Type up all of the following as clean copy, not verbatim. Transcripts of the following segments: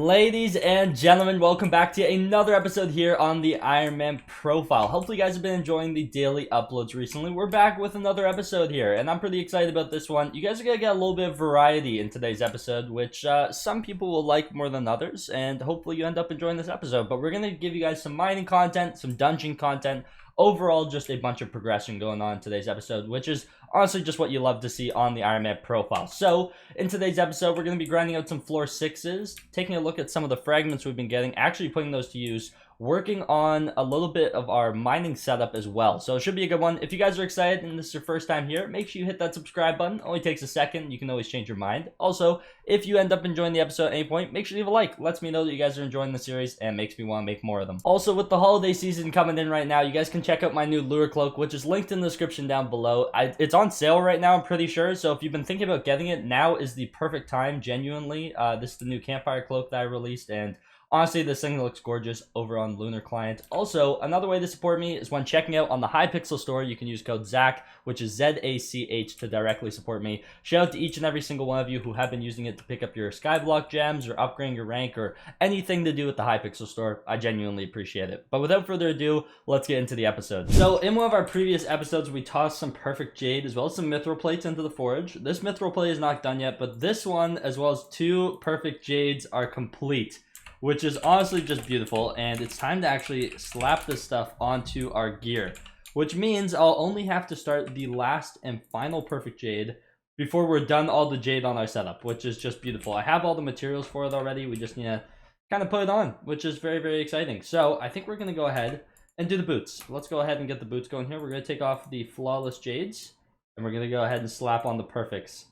Ladies and gentlemen, welcome back to another episode here on the Ironman profile. Hopefully you guys have been enjoying the daily uploads recently. We're back with another episode here, and I'm pretty excited about this one. You guys are going to get a little bit of variety in today's episode, which some people will like more than others, and hopefully you end up enjoying this episode. But we're going to give you guys some mining content, some dungeon content, overall just a bunch of progression going on in today's episode, which is honestly just what you love to see on the Ironman profile. So in today's episode, we're going to be grinding out some floor 6s, taking a look at some of the fragments we've been getting, actually putting those to use, working on a little bit of our mining setup as well. So it should be a good one. If you guys are excited and this is your first time here, make sure you hit that subscribe button. It only takes a second. You can always change your mind. Also, if you end up enjoying the episode at any point, make sure you leave a like. Lets me know that you guys are enjoying the series and makes me want to make more of them. Also, with the holiday season coming in right now, you guys can check out my new lure cloak, which is linked in the description down below. It's on sale right now, I'm pretty sure. So if you've been thinking about getting it, now is the perfect time, genuinely. This is the new campfire cloak that I released, and honestly, this thing looks gorgeous over on Lunar Client. Also, another way to support me is when checking out on the Hypixel store, you can use code ZACH, which is ZACH, to directly support me. Shout out to each and every single one of you who have been using it to pick up your Skyblock gems or upgrading your rank or anything to do with the Hypixel store. I genuinely appreciate it. But without further ado, let's get into the episode. So, in one of our previous episodes, we tossed some perfect jade as well as some mithril plates into the forge. This mithril plate is not done yet, but this one, as well as 2 perfect jades, are complete, which is honestly just beautiful, and it's time to actually slap this stuff onto our gear, which means I'll only have to start the last and final perfect jade before we're done all the jade on our setup, which is just beautiful. I have all the materials for it already. We just need to kind of put it on, which is very, very exciting. So I think we're going to go ahead and do the boots. Let's go ahead and get the boots going here. We're going to take off the flawless jades, and we're going to go ahead and slap on the perfects.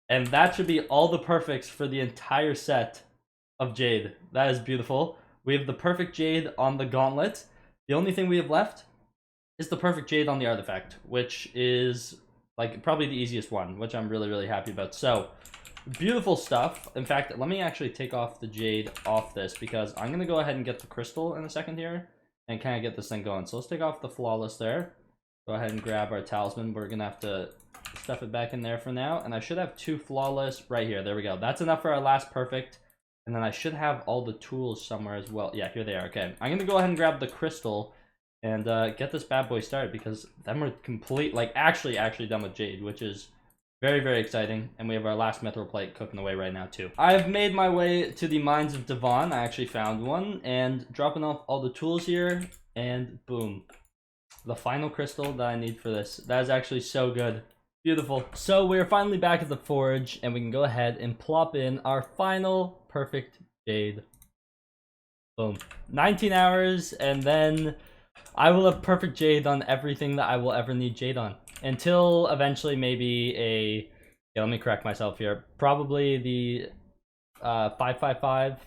And that should be all the perfects for the entire set of jade. That is beautiful. We have the perfect jade on the gauntlet. The only thing we have left is the perfect jade on the artifact, which is like probably the easiest one, which I'm really, really happy about. So beautiful stuff. In fact, let me actually take off the jade off this, because I'm gonna go ahead and get the crystal in a second here and kind of get this thing going. So let's take off the flawless there. Go ahead and grab our talisman. We're gonna have to stuff it back in there for now, and I should have 2 flawless right here. There we go. That's enough for our last perfect. And then I should have all the tools somewhere as well. Yeah, here they are. Okay, I'm gonna go ahead and grab the crystal and get this bad boy started, because then we're complete, like actually done with jade, which is very, very exciting. And we have our last mithril plate cooking away right now too. I've made my way to the mines of Devon. I actually found one, and dropping off all the tools here, and boom, the final crystal that I need for this. That is actually so good. Beautiful. So we're finally back at the forge, and we can go ahead and plop in our final perfect jade. Boom. 19 hours, and then I will have perfect jade on everything that I will ever need jade on. Until eventually maybe a... Yeah, let me correct myself here. Probably the 555.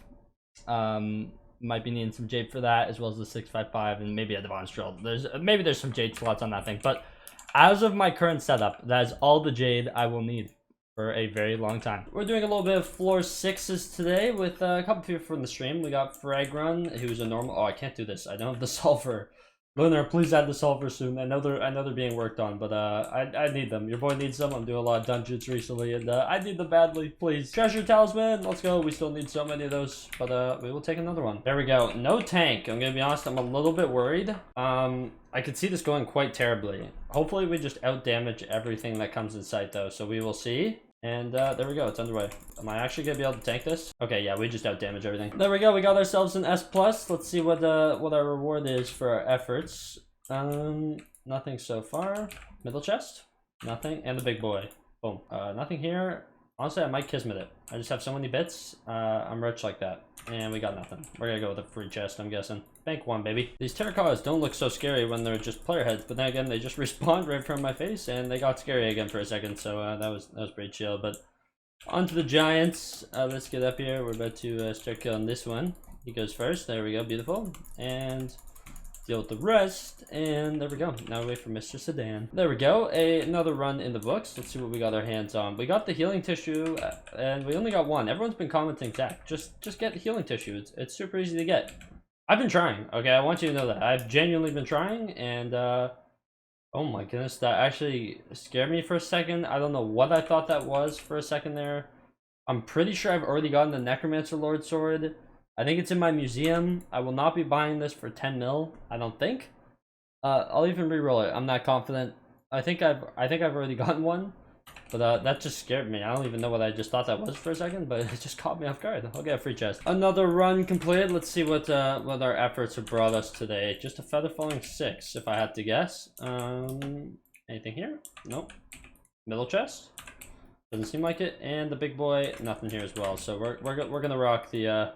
Might be needing some jade for that, as well as the 655, and maybe a Devon's drill. Maybe there's some jade slots on that thing, but as of my current setup, that is all the jade I will need for a very long time. We're doing a little bit of floor 6s today with a couple people from the stream. We got Fragrun, who's a normal... Oh, I can't do this. I don't have the sulfur. Lunar, please add the sulfur soon. I know they're being worked on, but I need them. Your boy needs them. I'm doing a lot of dungeons recently, and I need them badly, please. Treasure talisman, let's go. We still need so many of those, but we will take another one. There we go. No tank. I'm gonna be honest, I'm a little bit worried. I could see this going quite terribly. Hopefully we just out damage everything that comes in sight though, so we will see. And there we go, it's underway. Am I actually gonna be able to tank this? Okay, yeah, we just out damage everything. There we go, we got ourselves an S+. Let's see what our reward is for our efforts. Nothing so far. Middle chest? Nothing. And the big boy. Boom. Nothing here. Honestly, I might kismet it. I just have so many bits. I'm rich like that. And we got nothing. We're gonna go with a free chest, I'm guessing. Bank 1, baby. These terracottas don't look so scary when they're just player heads, but then again, they just respawned right in front of my face, and they got scary again for a second, so that was pretty chill. But on to the giants. Let's get up here. We're about to start killing this one. He goes first. There we go. Beautiful. And deal with the rest, and there we go. Now we wait for Mr. Sedan. There we go. Another run in the books. Let's see what we got our hands on. We got the healing tissue, and we only got 1. Everyone's been commenting, Zach, just get healing tissue. It's super easy to get. I've been trying, okay? I want you to know that. I've genuinely been trying, and oh my goodness, that actually scared me for a second. I don't know what I thought that was for a second there. I'm pretty sure I've already gotten the Necromancer Lord Sword. I think it's in my museum. I will not be buying this for 10 mil, I don't think. I'll even re-roll it. I'm not confident. I think I've already gotten one. But that just scared me. I don't even know what I just thought that was for a second, but it just caught me off guard. I'll get a free chest. Another run completed. Let's see what our efforts have brought us today. Just a feather falling 6, if I had to guess. Anything here? Nope. Middle chest? Doesn't seem like it. And the big boy, nothing here as well. So we're gonna rock the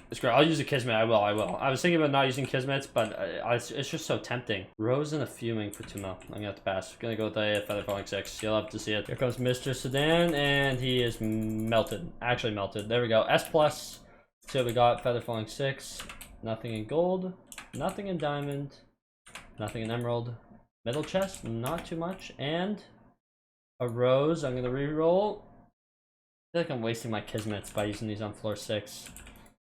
it's great. I'll use a Kismet. I will. I was thinking about not using Kismets, but it's just so tempting. Rose and a Fuming for 2 mil. I'm gonna have to pass. Gonna go with a feather falling 6. You'll have to see it. Here comes Mr. Sedan, and he is melted. Actually melted. There we go. S plus. See what we got. Feather falling 6. Nothing in gold. Nothing in diamond. Nothing in emerald. Middle chest. Not too much. And a rose. I'm gonna re-roll. I feel like I'm wasting my Kismets by using these on floor 6.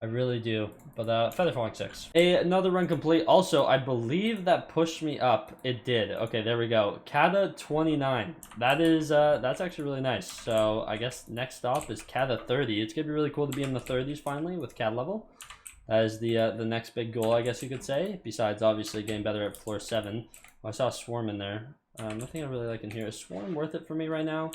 I really do, but feather falling 6. Another run complete. Also, I believe that pushed me up. It did. Okay, there we go. Kata 29. That is that's actually really nice. So I guess next stop is Kata 30. It's gonna be really cool to be in the 30s finally with Kata level. That is the next big goal, I guess you could say. Besides obviously getting better at floor 7. Oh, I saw a Swarm in there. Nothing I really like in here. Is Swarm worth it for me right now?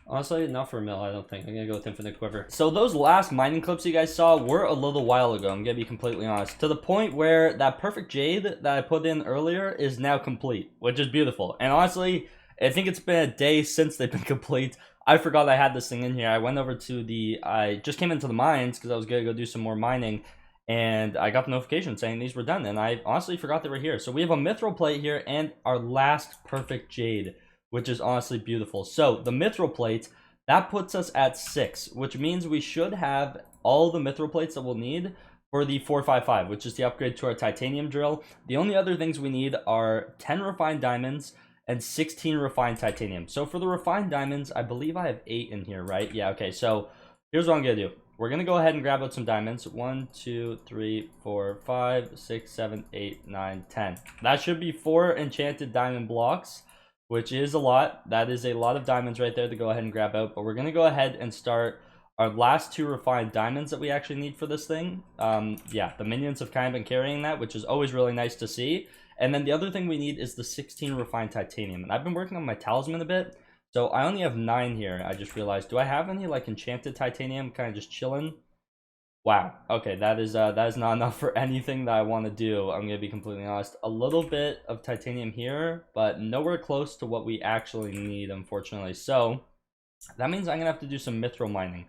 Honestly, not for a mill, I don't think. I'm gonna go with Infinite Quiver. So those last mining clips you guys saw were a little while ago, I'm gonna be completely honest. To the point where that perfect Jade that I put in earlier is now complete, which is beautiful. And honestly, I think it's been a day since they've been complete. I forgot I had this thing in here. I went over to I just came into the mines because I was gonna go do some more mining. And I got the notification saying these were done. And I honestly forgot they were here. So we have a Mithril Plate here and our last perfect Jade, which is honestly beautiful. So the Mithril Plate, that puts us at 6, which means we should have all the Mithril Plates that we'll need for the 455, which is the upgrade to our titanium drill. The only other things we need are 10 refined diamonds and 16 refined titanium. So for the refined diamonds, I believe I have 8 in here, right? Yeah, okay, so here's what I'm gonna do. We're gonna go ahead and grab out some diamonds. 1, 2, 3, 4, 5, 6, 7, 8, 9, 10. That should be 4 enchanted diamond blocks, which is a lot. That is a lot of diamonds right there to go ahead and grab out. But we're gonna go ahead and start our last 2 refined diamonds that we actually need for this thing. Yeah, the minions have kind of been carrying that, which is always really nice to see. And then the other thing we need is the 16 refined titanium. And I've been working on my talisman a bit. So I only have 9 here, I just realized. Do I have any like enchanted titanium kind of just chilling? Wow, okay, that is not enough for anything that I want to do. I'm gonna be completely honest. A little bit of titanium here, but nowhere close to what we actually need, unfortunately. So that means I'm gonna have to do some mithril mining,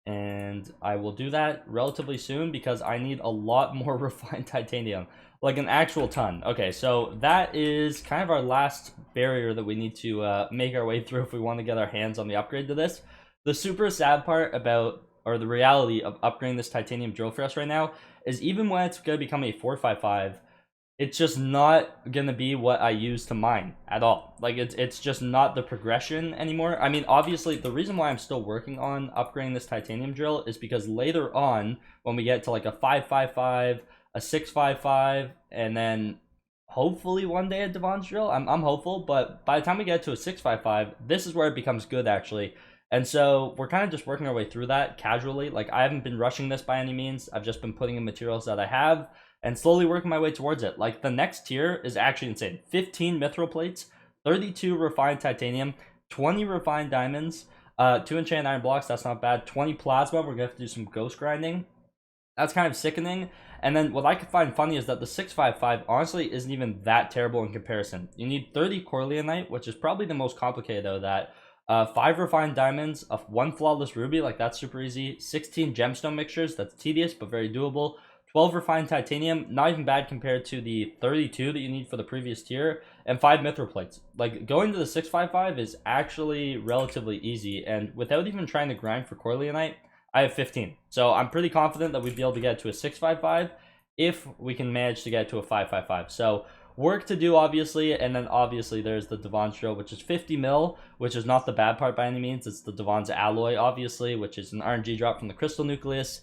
and I will do that relatively soon because I need a lot more refined titanium, like an actual ton. Okay, so that is kind of our last barrier that we need to make our way through if we want to get our hands on the upgrade to this. The super sad part about, or the reality of upgrading this titanium drill for us right now, is even when it's going to become a 455, it's just not going to be what I use to mine at all. Like, it's just not the progression anymore. I mean, obviously, the reason why I'm still working on upgrading this titanium drill is because later on, when we get to like a 555, a 655, and then hopefully one day a Devon's drill, I'm hopeful, but by the time we get to a 655, this is where it becomes good, actually. And so we're kind of just working our way through that casually. Like, I haven't been rushing this by any means. I've just been putting in materials that I have and slowly working my way towards it. Like, the next tier is actually insane. 15 mithril plates, 32 refined titanium, 20 refined diamonds, 2 enchanted iron blocks, that's not bad, 20 plasma, we're gonna have to do some ghost grinding. That's kind of sickening. And then what I could find funny is that the 655 honestly isn't even that terrible in comparison. You need 30 Corleonite, which is probably the most complicated out of that. 5 refined diamonds, 1 flawless ruby, like that's super easy. 16 gemstone mixtures, that's tedious but very doable. 12 refined titanium, not even bad compared to the 32 that you need for the previous tier. And 5 mithril plates. Like, going to the 655 is actually relatively easy, and without even trying to grind for Corleonite, I have 15. So I'm pretty confident that we'd be able to get to a 655 if we can manage to get to a 555. So work to do, obviously, and then obviously there's the Devon's drill, which is 50 mil, which is not the bad part by any means. It's the Devon's alloy, obviously, which is an RNG drop from the crystal nucleus.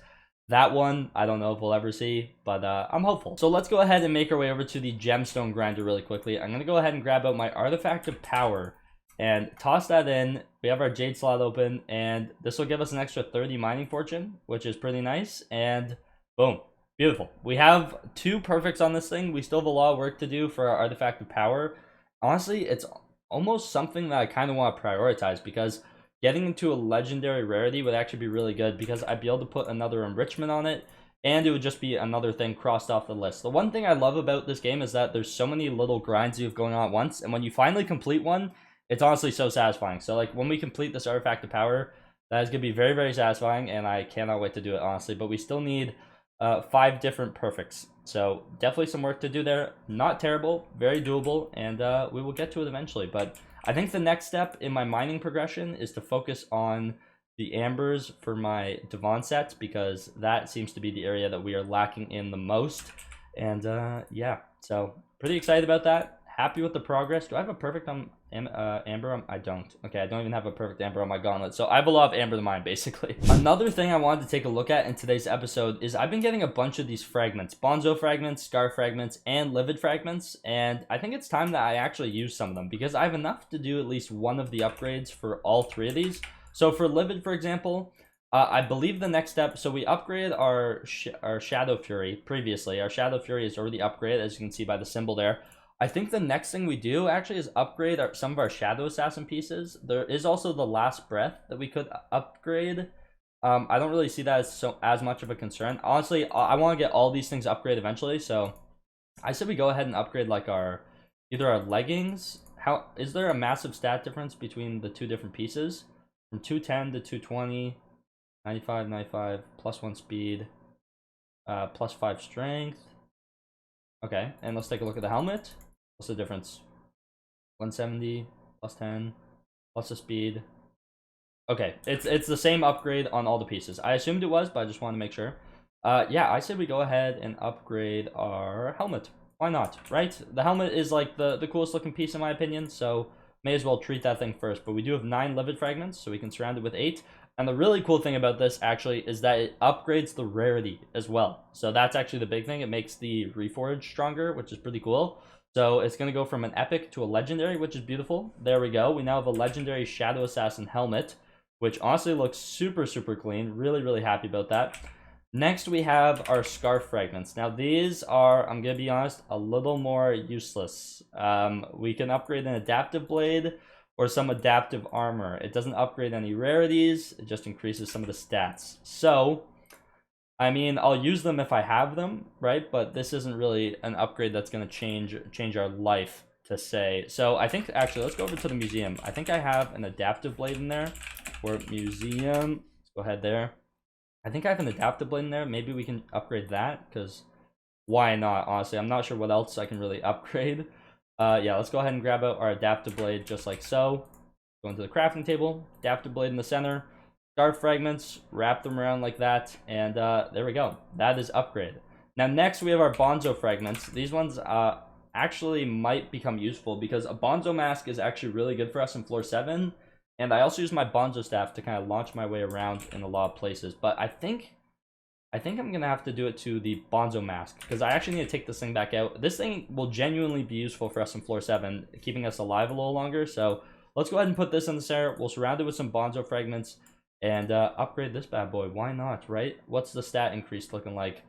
That one, I don't know if we'll ever see, but I'm hopeful. So let's go ahead and make our way over to the gemstone grinder really quickly. I'm going to go ahead and grab out my artifact of power, and toss that in. We have our Jade slot open, and this will give us an extra 30 mining fortune, which is pretty nice. And boom, beautiful. We have 2 perfects on this thing. We still have a lot of work to do for our Artifact of Power. Honestly, it's almost something that I kind of want to prioritize, because getting into a legendary rarity would actually be really good, because I'd be able to put another enrichment on it, and it would just be another thing crossed off the list. The one thing I love about this game is that there's so many little grinds you have going on at once, and when you finally complete one, it's honestly so satisfying. So like when we complete this Artifact of Power, that is going to be very, very satisfying, and I cannot wait to do it, honestly. But we still need 5 different perfects. So definitely some work to do there. Not terrible, very doable, and we will get to it eventually. But I think the next step in my mining progression is to focus on the ambers for my Devon set, because that seems to be the area that we are lacking in the most. And yeah, so pretty excited about that. Happy with the progress. Do I have a perfect on amber? I don't. Okay, I don't even have a perfect amber on my gauntlet, so I have a lot of amber to mine, basically. Another thing I wanted to take a look at in today's episode is I've been getting a bunch of these fragments, Bonzo fragments, Scar fragments, and Livid fragments, and I think it's time that I actually use some of them, because I have enough to do at least one of the upgrades for all 3 of these. So for Livid, for example, I believe the next step, so we upgraded our Shadow Fury previously. Our Shadow Fury is already upgraded, as you can see by the symbol there. I think the next thing we do actually is upgrade some of our Shadow Assassin pieces. There is also the Last Breath that we could upgrade. I don't really see that as much of a concern. Honestly, I want to get all these things upgraded eventually, so I said we go ahead and upgrade like either our leggings. Is there a massive stat difference between the 2 different pieces? From 210 to 220, 95, 95, plus 1 speed, plus 5 strength. Okay, and let's take a look at the helmet. What's the difference? 170, plus 10, plus the speed. Okay, it's the same upgrade on all the pieces. I assumed it was, but I just want to make sure. Yeah, I said we go ahead and upgrade our helmet. Why not, right? The helmet is like the coolest looking piece in my opinion, so may as well treat that thing first. But we do have 9 Livid fragments, so we can surround it with 8. And the really cool thing about this actually is that it upgrades the rarity as well. So that's actually the big thing. It makes the Reforge stronger, which is pretty cool. So it's going to go from an epic to a legendary, which is beautiful. There we go. We now have a legendary Shadow Assassin helmet, which honestly looks super, super clean. Really, really happy about that. Next, we have our Scarf fragments. Now, these are, I'm going to be honest, a little more useless. We can upgrade an adaptive blade or some adaptive armor. It doesn't upgrade any rarities. It just increases some of the stats. So, I mean, I'll use them if I have them, right? But this isn't really an upgrade that's going to change our life, to say. So I think, actually, let's go over to the museum. I think I have an adaptive blade in there. Or museum. Let's go ahead there. I think I have an adaptive blade in there. Maybe we can upgrade that, because why not, honestly? I'm not sure what else I can really upgrade. Yeah, let's go ahead and grab out our adaptive blade just like so. Go into the crafting table, adaptive blade in the center, Scarf fragments, wrap them around like that, and there we go. That is upgrade. Now next we have our Bonzo fragments. These ones actually might become useful, because a Bonzo mask is actually really good for us in floor 7. And I also use my Bonzo staff to kind of launch my way around in a lot of places. But I think I'm going to have to do it to the Bonzo mask, because I actually need to take this thing back out. This thing will genuinely be useful for us in floor 7, keeping us alive a little longer. So let's go ahead and put this in the center. We'll surround it with some Bonzo fragments and upgrade this bad boy. Why not, right? What's the stat increase looking like?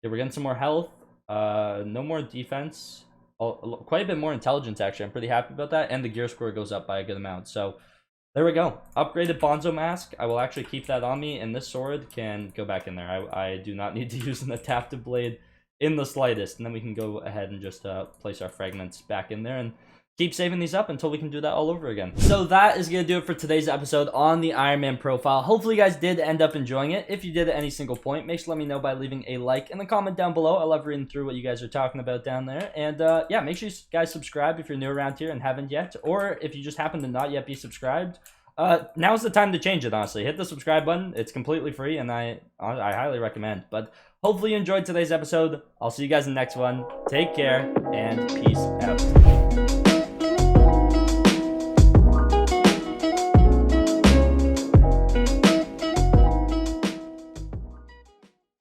Yeah, we're getting some more health. No more defense. Quite a bit more intelligence, actually. I'm pretty happy about that. And the gear score goes up by a good amount. So there we go. Upgraded Bonzo mask. I will actually keep that on me, and this sword can go back in there. I do not need to use an adaptive blade in the slightest. And then we can go ahead and just place our fragments back in there and keep saving these up until we can do that all over again. So that is going to do it for today's episode on the Ironman profile. Hopefully you guys did end up enjoying it. If you did at any single point, make sure to let me know by leaving a like and a comment down below. I love reading through what you guys are talking about down there. And yeah, make sure you guys subscribe if you're new around here and haven't yet. Or if you just happen to not yet be subscribed, now's the time to change it, honestly. Hit the subscribe button. It's completely free, and I highly recommend. But hopefully you enjoyed today's episode. I'll see you guys in the next one. Take care, and peace out.